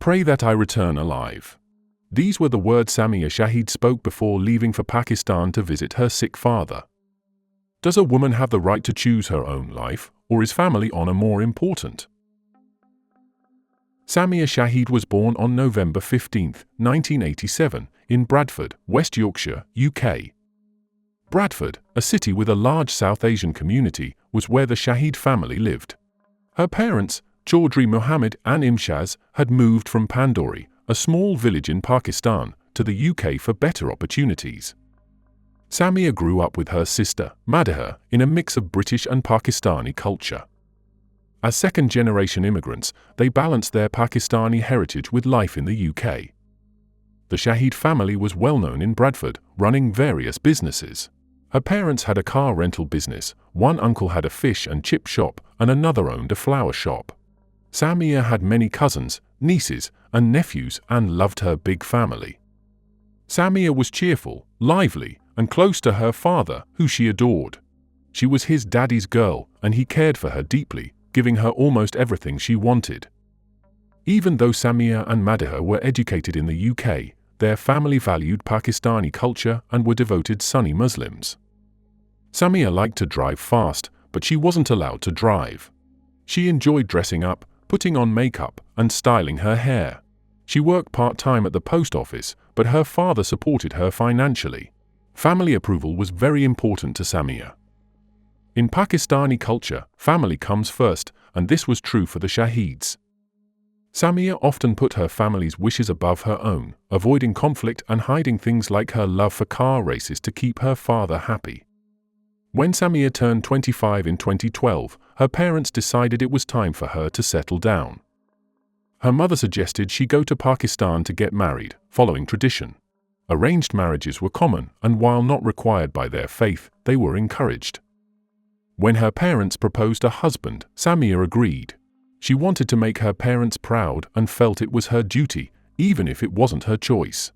Pray that I return alive. These were the words Samia Shahid spoke before leaving for Pakistan to visit her sick father. Does a woman have the right to choose her own life, or is family honor more important? Samia Shahid was born on November 15, 1987, in Bradford, West Yorkshire, UK. Bradford, a city with a large South Asian community, was where the Shahid family lived. Her parents, Chaudhry Muhammad and Imshaz, had moved from Pandori, a small village in Pakistan, to the UK for better opportunities. Samia grew up with her sister, Madiha, in a mix of British and Pakistani culture. As second-generation immigrants, they balanced their Pakistani heritage with life in the UK. The Shahid family was well known in Bradford, running various businesses. Her parents had a car rental business, one uncle had a fish and chip shop, and another owned a flower shop. Samia had many cousins, nieces, and nephews and loved her big family. Samia was cheerful, lively, and close to her father, who she adored. She was his daddy's girl, and he cared for her deeply, giving her almost everything she wanted. Even though Samia and Madiha were educated in the UK, their family valued Pakistani culture and were devoted Sunni Muslims. Samia liked to drive fast, but she wasn't allowed to drive. She enjoyed dressing up, putting on makeup, and styling her hair. She worked part-time at the post office, but her father supported her financially. Family approval was very important to Samia. In Pakistani culture, family comes first, and this was true for the Shahids. Samia often put her family's wishes above her own, avoiding conflict and hiding things like her love for car races to keep her father happy. When Samia turned 25 in 2012, her parents decided it was time for her to settle down. Her mother suggested she go to Pakistan to get married, following tradition. Arranged marriages were common, and while not required by their faith, they were encouraged. When her parents proposed a husband, Samia agreed. She wanted to make her parents proud and felt it was her duty, even if it wasn't her choice.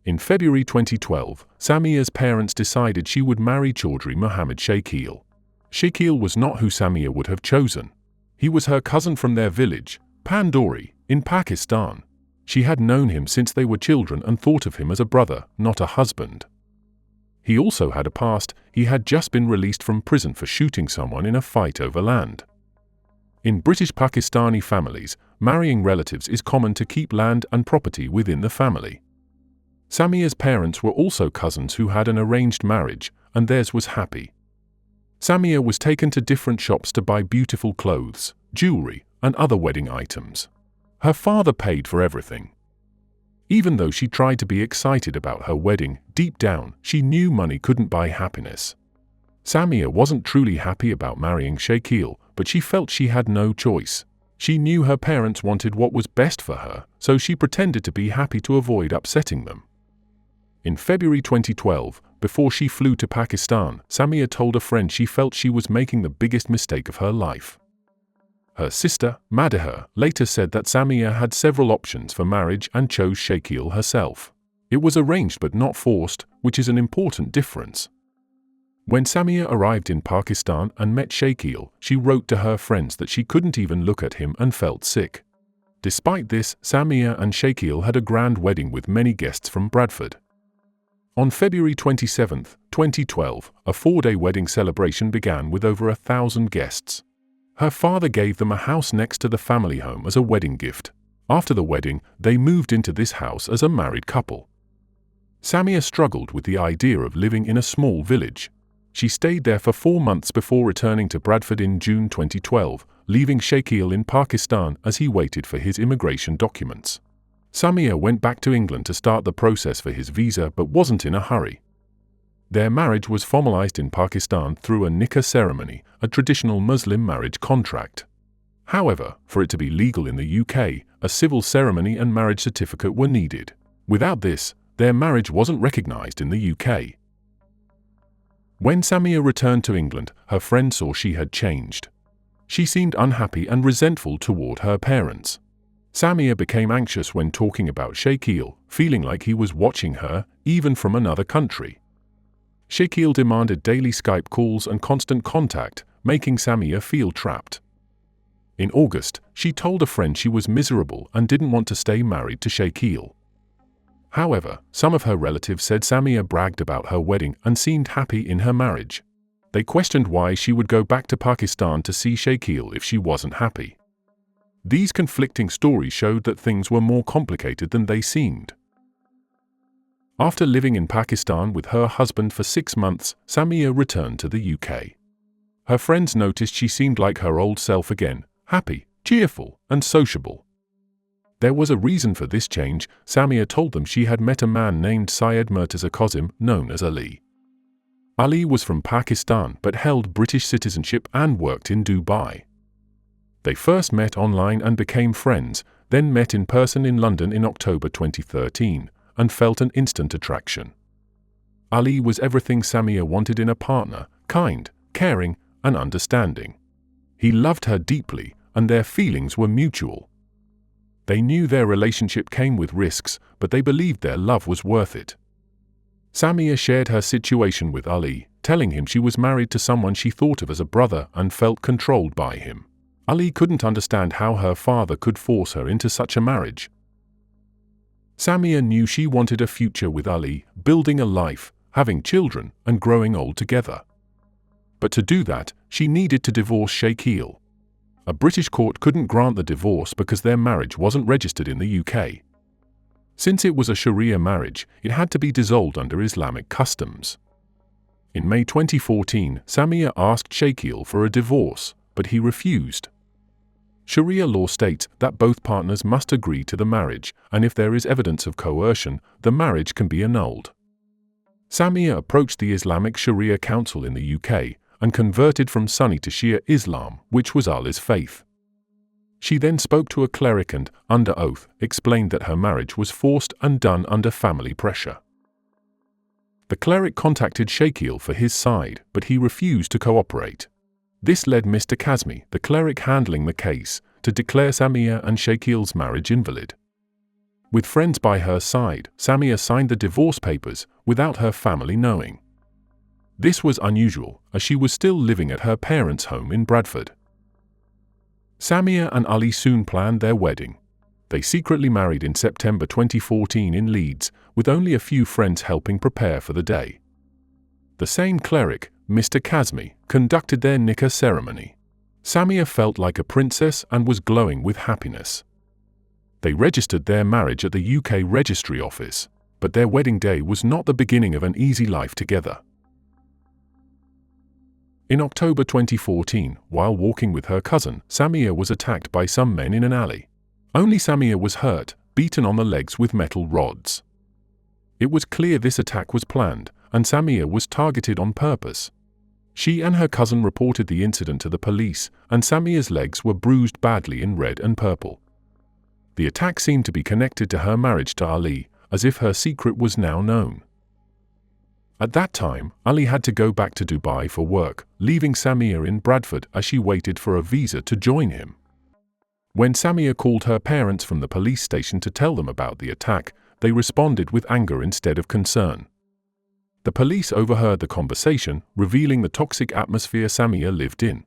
In February 2012, Samia's parents decided she would marry Chaudhry Muhammad Shakeel. Shakeel was not who Samia would have chosen. He was her cousin from their village, Pandori, in Pakistan. She had known him since they were children and thought of him as a brother, not a husband. He also had a past. He had just been released from prison for shooting someone in a fight over land. In British Pakistani families, marrying relatives is common to keep land and property within the family. Samia's parents were also cousins who had an arranged marriage, and theirs was happy. Samia was taken to different shops to buy beautiful clothes, jewelry, and other wedding items. Her father paid for everything. Even though she tried to be excited about her wedding, deep down, she knew money couldn't buy happiness. Samia wasn't truly happy about marrying Shakeel, but she felt she had no choice. She knew her parents wanted what was best for her, so she pretended to be happy to avoid upsetting them. In February 2012, before she flew to Pakistan, Samia told a friend she felt she was making the biggest mistake of her life. Her sister, Madiha, later said that Samia had several options for marriage and chose Shakeel herself. It was arranged but not forced, which is an important difference. When Samia arrived in Pakistan and met Shakeel, she wrote to her friends that she couldn't even look at him and felt sick. Despite this, Samia and Shakeel had a grand wedding with many guests from Bradford. On February 27, 2012, a 4-day wedding celebration began with over 1,000 guests. Her father gave them a house next to the family home as a wedding gift. After the wedding, they moved into this house as a married couple. Samia struggled with the idea of living in a small village. She stayed there for 4 months before returning to Bradford in June 2012, leaving Shakeel in Pakistan as he waited for his immigration documents. Samia went back to England to start the process for his visa but wasn't in a hurry. Their marriage was formalized in Pakistan through a nikah ceremony, a traditional Muslim marriage contract. However, for it to be legal in the UK, a civil ceremony and marriage certificate were needed. Without this, their marriage wasn't recognized in the UK. When Samia returned to England, her friend saw she had changed. She seemed unhappy and resentful toward her parents. Samia became anxious when talking about Shakeel, feeling like he was watching her, even from another country. Shakeel demanded daily Skype calls and constant contact, making Samia feel trapped. In August, she told a friend she was miserable and didn't want to stay married to Shakeel. However, some of her relatives said Samia bragged about her wedding and seemed happy in her marriage. They questioned why she would go back to Pakistan to see Shakeel if she wasn't happy. These conflicting stories showed that things were more complicated than they seemed. After living in Pakistan with her husband for 6 months, Samia returned to the UK. Her friends noticed she seemed like her old self again, happy, cheerful, and sociable. There was a reason for this change. Samia told them she had met a man named Syed Murtaza Qasim, known as Ali. Ali was from Pakistan but held British citizenship and worked in Dubai. They first met online and became friends, then met in person in London in October 2013, and felt an instant attraction. Ali was everything Samia wanted in a partner: kind, caring, and understanding. He loved her deeply, and their feelings were mutual. They knew their relationship came with risks, but they believed their love was worth it. Samia shared her situation with Ali, telling him she was married to someone she thought of as a brother and felt controlled by him. Ali couldn't understand how her father could force her into such a marriage. Samia knew she wanted a future with Ali, building a life, having children, and growing old together. But to do that, she needed to divorce Shakeel. A British court couldn't grant the divorce because their marriage wasn't registered in the UK. Since it was a Sharia marriage, it had to be dissolved under Islamic customs. In May 2014, Samia asked Shakeel for a divorce, but he refused. Sharia law states that both partners must agree to the marriage, and if there is evidence of coercion, the marriage can be annulled. Samia approached the Islamic Sharia Council in the UK and converted from Sunni to Shia Islam, which was Ali's faith. She then spoke to a cleric and, under oath, explained that her marriage was forced and done under family pressure. The cleric contacted Shakeel for his side, but he refused to cooperate. This led Mr. Kazmi, the cleric handling the case, to declare Samia and Shakeel's marriage invalid. With friends by her side, Samia signed the divorce papers without her family knowing. This was unusual, as she was still living at her parents' home in Bradford. Samia and Ali soon planned their wedding. They secretly married in September 2014 in Leeds, with only a few friends helping prepare for the day. The same cleric, Mr. Kazmi, conducted their nikah ceremony. Samia felt like a princess and was glowing with happiness. They registered their marriage at the UK Registry Office, but their wedding day was not the beginning of an easy life together. In October 2014, while walking with her cousin, Samia was attacked by some men in an alley. Only Samia was hurt, beaten on the legs with metal rods. It was clear this attack was planned, and Samia was targeted on purpose. She and her cousin reported the incident to the police, and Samia's legs were bruised badly in red and purple. The attack seemed to be connected to her marriage to Ali, as if her secret was now known. At that time, Ali had to go back to Dubai for work, leaving Samia in Bradford as she waited for a visa to join him. When Samia called her parents from the police station to tell them about the attack, they responded with anger instead of concern. The police overheard the conversation, revealing the toxic atmosphere Samia lived in.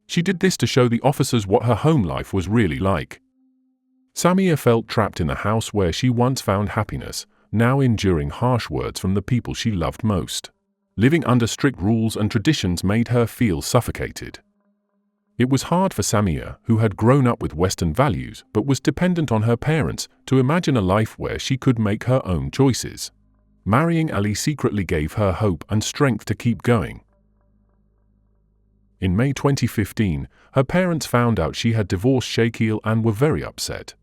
She did this to show the officers what her home life was really like. Samia felt trapped in the house where she once found happiness, now enduring harsh words from the people she loved most. Living under strict rules and traditions made her feel suffocated. It was hard for Samia, who had grown up with Western values but was dependent on her parents, to imagine a life where she could make her own choices. Marrying Ali secretly gave her hope and strength to keep going. In May 2015, her parents found out she had divorced Shakeel and were very upset.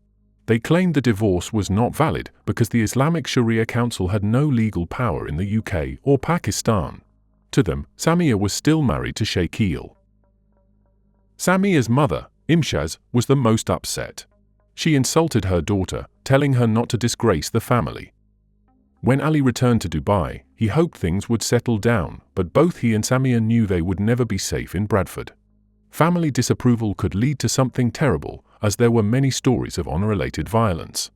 They claimed the divorce was not valid because the Islamic Sharia Council had no legal power in the UK or Pakistan. To them, Samia was still married to Shakeel. Samia's mother, Imshaz, was the most upset. She insulted her daughter, telling her not to disgrace the family. When Ali returned to Dubai, he hoped things would settle down, but both he and Samia knew they would never be safe in Bradford. Family disapproval could lead to something terrible, as there were many stories of honor-related violence.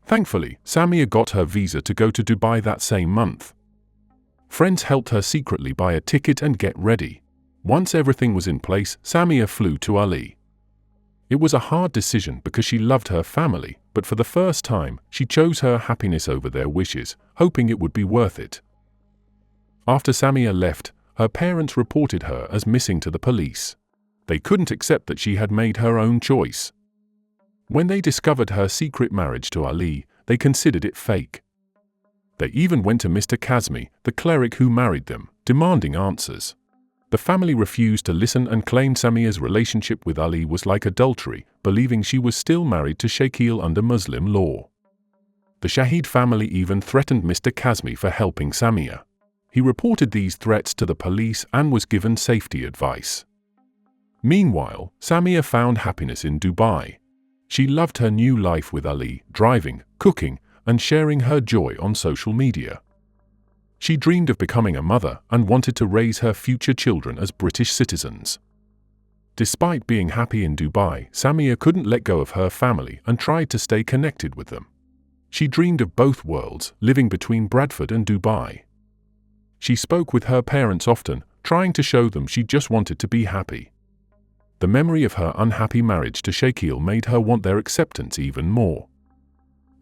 Thankfully, Samia got her visa to go to Dubai that same month. Friends helped her secretly buy a ticket and get ready. Once everything was in place, Samia flew to Ali. It was a hard decision because she loved her family, but for the first time, she chose her happiness over their wishes, hoping it would be worth it. After Samia left, her parents reported her as missing to the police. They couldn't accept that she had made her own choice. When they discovered her secret marriage to Ali, they considered it fake. They even went to Mr. Kazmi, the cleric who married them, demanding answers. The family refused to listen and claimed Samia's relationship with Ali was like adultery, believing she was still married to Shakil under Muslim law. The Shahid family even threatened Mr. Kazmi for helping Samia. He reported these threats to the police and was given safety advice. Meanwhile, Samia found happiness in Dubai. She loved her new life with Ali, driving, cooking, and sharing her joy on social media. She dreamed of becoming a mother and wanted to raise her future children as British citizens. Despite being happy in Dubai, Samia couldn't let go of her family and tried to stay connected with them. She dreamed of both worlds, living between Bradford and Dubai. She spoke with her parents often, trying to show them she just wanted to be happy. The memory of her unhappy marriage to Shakil made her want their acceptance even more.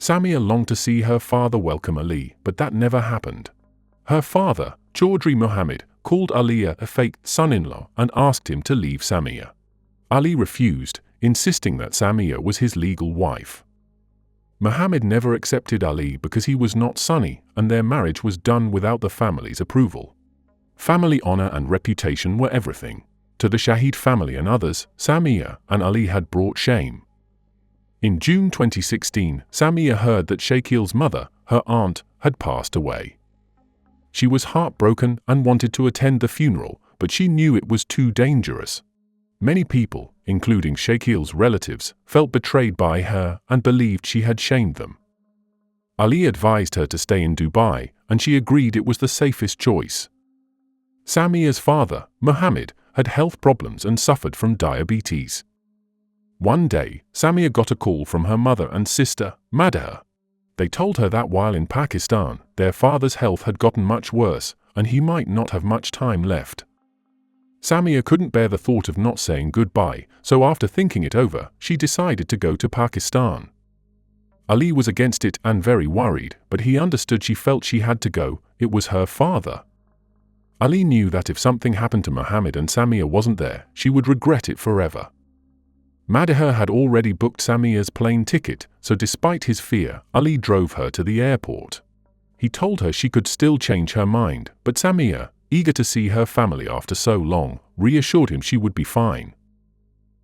Samia longed to see her father welcome Ali, but that never happened. Her father, Chaudhry Mohammed, called Ali a fake son-in-law and asked him to leave Samia. Ali refused, insisting that Samia was his legal wife. Mohammed never accepted Ali because he was not Sunni, and their marriage was done without the family's approval. Family honor and reputation were everything. To the Shahid family and others, Samia and Ali had brought shame. In June 2016, Samia heard that Shakil's mother, her aunt, had passed away. She was heartbroken and wanted to attend the funeral, but she knew it was too dangerous. Many people, including Shakil's relatives, felt betrayed by her and believed she had shamed them. Ali advised her to stay in Dubai, and she agreed it was the safest choice. Samia's father, Mohammed, had health problems and suffered from diabetes. One day, Samia got a call from her mother and sister, Madaha. They told her that while in Pakistan, their father's health had gotten much worse, and he might not have much time left. Samia couldn't bear the thought of not saying goodbye, so after thinking it over, she decided to go to Pakistan. Ali was against it and very worried, but he understood she felt she had to go, it was her father. Ali knew that if something happened to Mohammed and Samia wasn't there, she would regret it forever. Madaha had already booked Samia's plane ticket, so despite his fear, Ali drove her to the airport. He told her she could still change her mind, but Samia, eager to see her family after so long, reassured him she would be fine.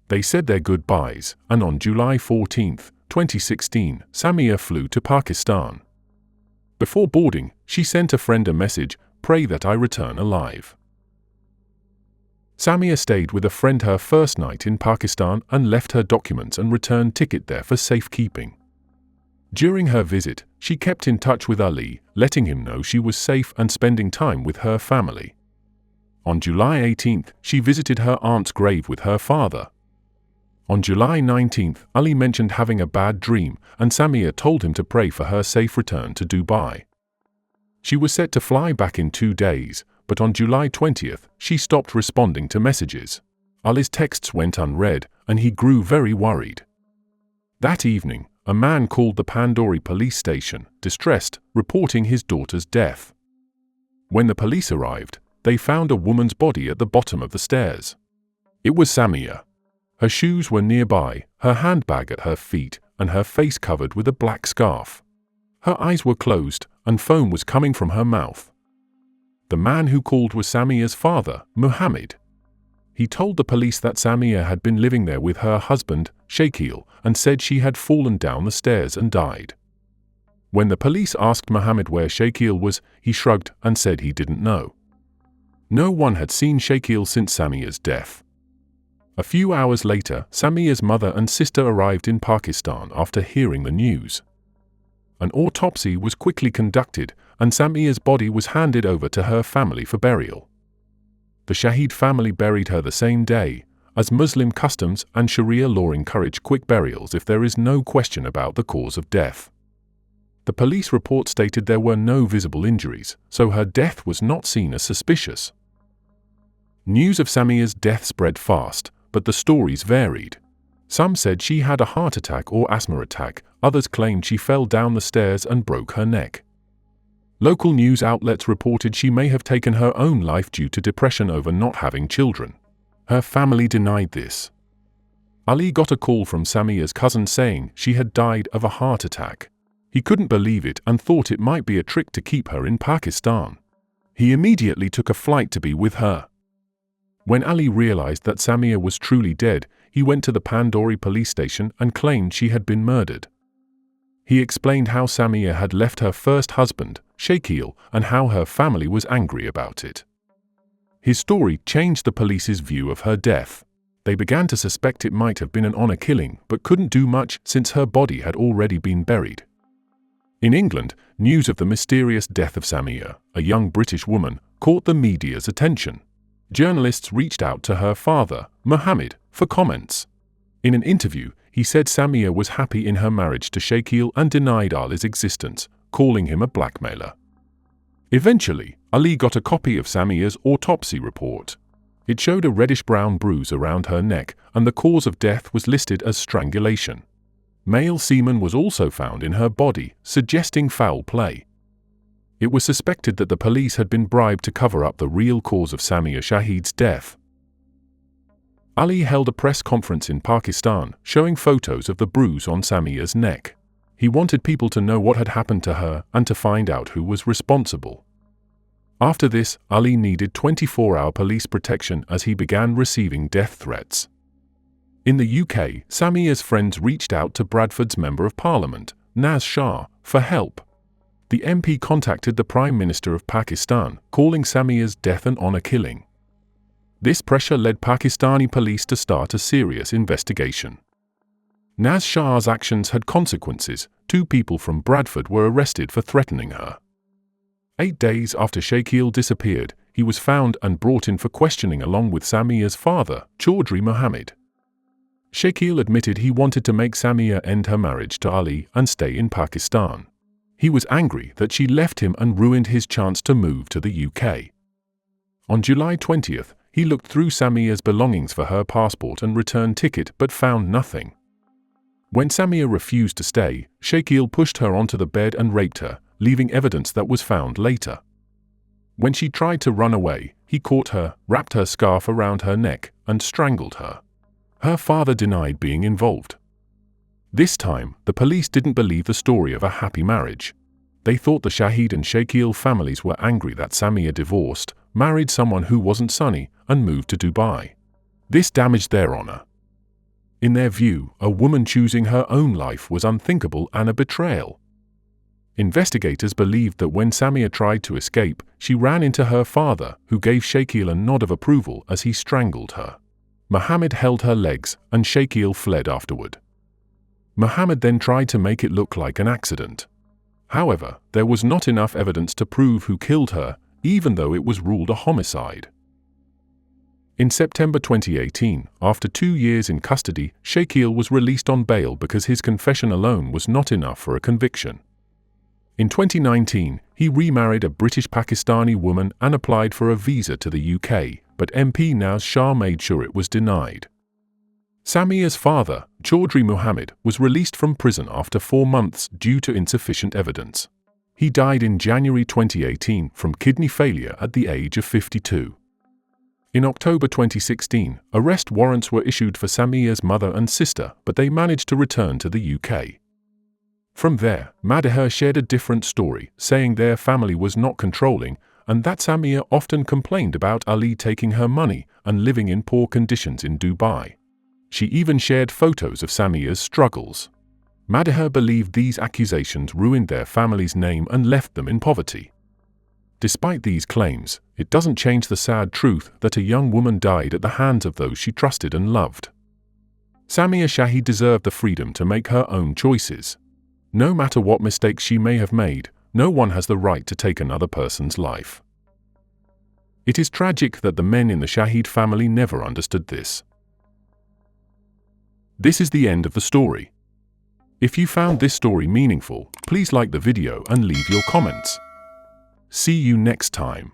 They said their goodbyes, and on July 14, 2016, Samia flew to Pakistan. Before boarding, she sent a friend a message, "Pray that I return alive." Samia stayed with a friend her first night in Pakistan and left her documents and return ticket there for safekeeping. During her visit, she kept in touch with Ali, letting him know she was safe and spending time with her family. On July 18, she visited her aunt's grave with her father. On July 19, Ali mentioned having a bad dream, and Samia told him to pray for her safe return to Dubai. She was set to fly back in 2 days, but on July 20, she stopped responding to messages. Ali's texts went unread, and he grew very worried. That evening, a man called the Pandori police station, distressed, reporting his daughter's death. When the police arrived, they found a woman's body at the bottom of the stairs. It was Samia. Her shoes were nearby, her handbag at her feet, and her face covered with a black scarf. Her eyes were closed, and foam was coming from her mouth. The man who called was Samia's father, Mohammed. He told the police that Samia had been living there with her husband, Shakil, and said she had fallen down the stairs and died. When the police asked Mohammed where Shakil was, he shrugged and said he didn't know. No one had seen Shakil since Samia's death. A few hours later, Samia's mother and sister arrived in Pakistan after hearing the news. An autopsy was quickly conducted, and Samia's body was handed over to her family for burial. The Shahid family buried her the same day, as Muslim customs and Sharia law encourage quick burials if there is no question about the cause of death. The police report stated there were no visible injuries, so her death was not seen as suspicious. News of Samia's death spread fast, but the stories varied. Some said she had a heart attack or asthma attack, others claimed she fell down the stairs and broke her neck. Local news outlets reported she may have taken her own life due to depression over not having children. Her family denied this. Ali got a call from Samia's cousin saying she had died of a heart attack. He couldn't believe it and thought it might be a trick to keep her in Pakistan. He immediately took a flight to be with her. When Ali realized that Samia was truly dead, he went to the Pandori police station and claimed she had been murdered. He explained how Samia had left her first husband, Shakeel, and how her family was angry about it. His story changed the police's view of her death. They began to suspect it might have been an honor killing, but couldn't do much since her body had already been buried. In England, news of the mysterious death of Samia, a young British woman, caught the media's attention. Journalists reached out to her father, Mohammed, for comments. In an interview, he said Samia was happy in her marriage to Shakeel and denied Ali's existence, calling him a blackmailer. Eventually, Ali got a copy of Samia's autopsy report. It showed a reddish-brown bruise around her neck, and the cause of death was listed as strangulation. Male semen was also found in her body, suggesting foul play. It was suspected that the police had been bribed to cover up the real cause of Samia Shahid's death. Ali held a press conference in Pakistan, showing photos of the bruise on Samia's neck. He wanted people to know what had happened to her and to find out who was responsible. After this, Ali needed 24-hour police protection as he began receiving death threats. In the UK, Samia's friends reached out to Bradford's Member of Parliament, Naz Shah, for help. The MP contacted the Prime Minister of Pakistan, calling Samia's death an honor killing. This pressure led Pakistani police to start a serious investigation. Naz Shah's actions had consequences. 2 people from Bradford were arrested for threatening her. 8 days after Shakeel disappeared, he was found and brought in for questioning along with Samia's father, Chaudhry Mohammed. Shakeel admitted he wanted to make Samia end her marriage to Ali and stay in Pakistan. He was angry that she left him and ruined his chance to move to the UK. On July 20th, he looked through Samia's belongings for her passport and return ticket but found nothing. When Samia refused to stay, Shakeel pushed her onto the bed and raped her, leaving evidence that was found later. When she tried to run away, he caught her, wrapped her scarf around her neck, and strangled her. Her father denied being involved. This time, the police didn't believe the story of a happy marriage. They thought the Shahid and Shakeel families were angry that Samia divorced, married someone who wasn't Sunni, and moved to Dubai. This damaged their honor. In their view, a woman choosing her own life was unthinkable and a betrayal. Investigators believed that when Samia tried to escape, she ran into her father, who gave Shakeel a nod of approval as he strangled her. Mohammed held her legs, and Shakeel fled afterward. Mohammed then tried to make it look like an accident. However, there was not enough evidence to prove who killed her, even though it was ruled a homicide. In September 2018, after 2 years in custody, Shakeel was released on bail because his confession alone was not enough for a conviction. In 2019, he remarried a British Pakistani woman and applied for a visa to the UK, but MP Naz Shah made sure it was denied. Samia's father, Chaudhry Mohammed, was released from prison after 4 months due to insufficient evidence. He died in January 2018 from kidney failure at the age of 52. In October 2016, arrest warrants were issued for Samia's mother and sister, but they managed to return to the UK. From there, Madhur shared a different story, saying their family was not controlling and that Samia often complained about Ali taking her money and living in poor conditions in Dubai. She even shared photos of Samia's struggles. Madhur believed these accusations ruined their family's name and left them in poverty. Despite these claims, it doesn't change the sad truth that a young woman died at the hands of those she trusted and loved. Samia Shahid deserved the freedom to make her own choices. No matter what mistakes she may have made, no one has the right to take another person's life. It is tragic that the men in the Shahid family never understood this. This is the end of the story. If you found this story meaningful, please like the video and leave your comments. See you next time.